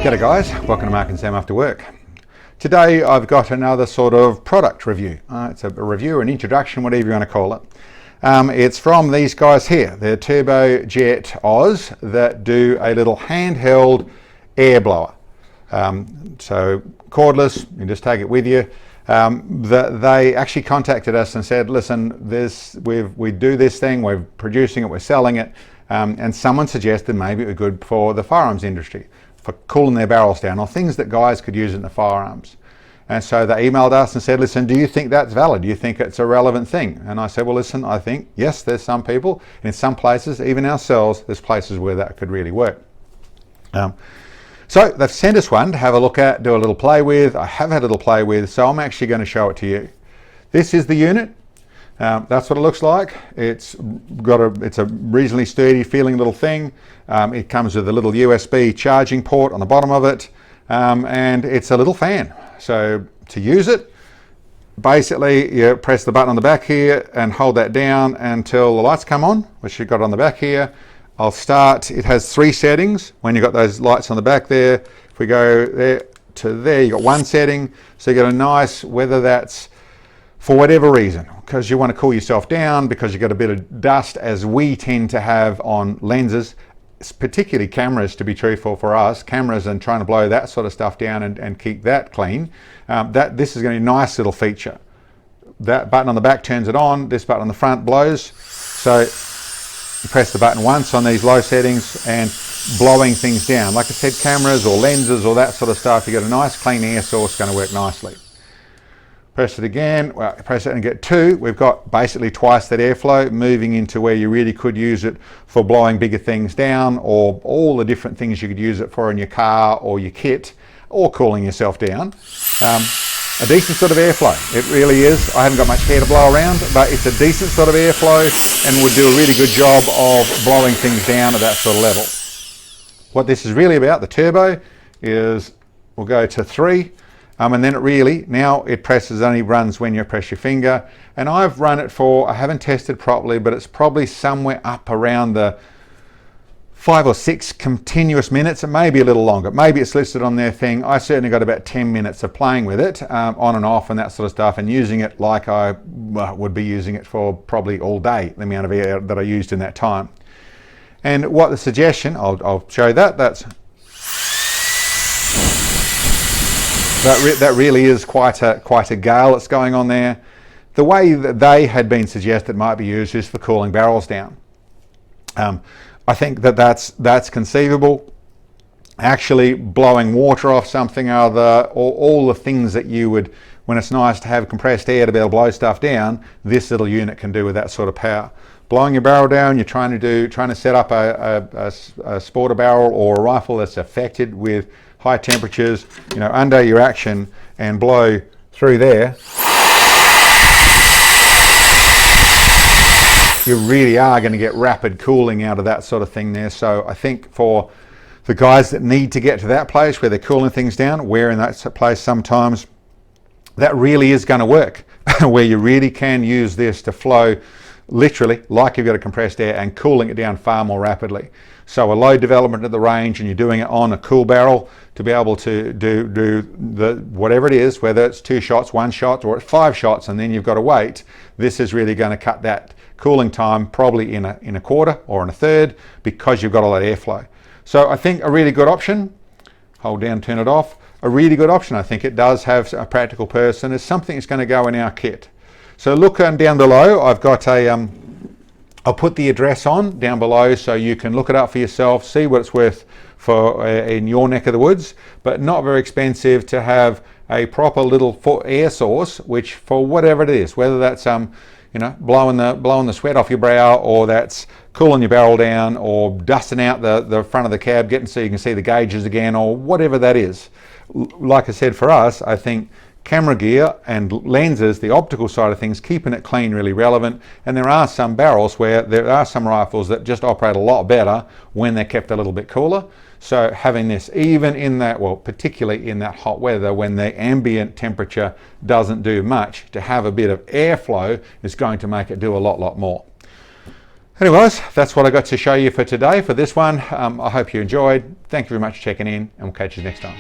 G'day guys, welcome to Mark and Sam After Work. Today I've got another sort of product review. It's a review, an introduction, whatever you want to call it. It's from these guys here, they're TURBOJET OZ, that do a little handheld air blower. So cordless, you can just take it with you. They actually contacted us and said, listen, we do this thing, we're producing it, we're selling it, and someone suggested maybe it would be good for the firearms industry, for cooling their barrels down, or things that guys could use in the firearms. And so they emailed us and said, listen, do you think that's valid? Do you think it's a relevant thing? And I said, well, listen, I think, yes, there's some people, and in some places, even ourselves, there's places where that could really work. So they've sent us one to have a look at, do a little play with. I have had a little play with, so I'm actually going to show it to you. This is the unit. That's what it looks like. It's a reasonably sturdy feeling little thing. It comes with a little USB charging port on the bottom of it, and it's a little fan. So to use it, basically you press the button on the back here and hold that down until the lights come on, which you've got on the back here. I'll start, it has 3 settings when you've got those lights on the back there. If we go there to there, you've got 1 setting. So you get a nice, whether that's for whatever reason, because you want to cool yourself down, because you've got a bit of dust, as we tend to have on lenses, particularly cameras, to be truthful for us, cameras, and trying to blow that sort of stuff down and keep that clean. This is going to be a nice little feature. That button on the back turns it on, this button on the front blows. So you press the button once on these low settings and blowing things down. Like I said, cameras or lenses or that sort of stuff, you get a nice clean air source, going to work nicely. Press it again, well, press it and get 2. We've got basically twice that airflow, moving into where you really could use it for blowing bigger things down, or all the different things you could use it for in your car or your kit, or cooling yourself down. A decent sort of airflow, it really is. I haven't got much hair to blow around, but it's a decent sort of airflow and would do a really good job of blowing things down at that sort of level. What this is really about, the turbo, is we'll go to 3. And then it really, now it only runs when you press your finger. And I've run it for, I haven't tested properly, but it's probably somewhere up around the 5 or 6 continuous minutes. It may be a little longer. Maybe it's listed on their thing. I certainly got about 10 minutes of playing with it, on and off and that sort of stuff, and using it like I would be using it for probably all day, the amount of air that I used in that time. And what the suggestion, I'll show you that. That really is quite a gale that's going on there. The way that they had been suggested might be used is for cooling barrels down. I think that's conceivable. Actually blowing water off something or other, or all the things that you would, when it's nice to have compressed air to be able to blow stuff down, this little unit can do with that sort of power. Blowing your barrel down, you're trying to set up a sporter barrel or a rifle that's affected with high temperatures, under your action, and blow through there, you really are going to get rapid cooling out of that sort of thing there. So I think for the guys that need to get to that place where they're cooling things down, we're in that place sometimes, that really is going to work, where you really can use this to flow literally like you've got a compressed air and cooling it down far more rapidly. So a low development at the range, and you're doing it on a cool barrel, to be able to do the whatever it is, whether it's 2 shots, 1 shot, or it's 5 shots, and then you've got to wait. This is really going to cut that cooling time probably in a quarter or in a third, because you've got all that airflow. So I think a really good option. Hold down, turn it off. A really good option. I think it does have a practical purpose, and it's something that's going to go in our kit. So look down below. I've got I'll put the address on down below so you can look it up for yourself, see what it's worth for in your neck of the woods, but not very expensive to have a proper little air source, which for whatever it is, whether that's blowing the sweat off your brow, or that's cooling your barrel down, or dusting out the front of the cab, getting so you can see the gauges again, or whatever that is. Like I said, for us, I think camera gear and lenses, the optical side of things, keeping it clean, really relevant. And there are some barrels where there are some rifles that just operate a lot better when they're kept a little bit cooler. So having this, even in that, well, particularly in that hot weather when the ambient temperature doesn't do much, to have a bit of airflow is going to make it do a lot more. Anyways, that's what I got to show you for today for this one. I hope you enjoyed. Thank you very much for checking in, and we'll catch you next time.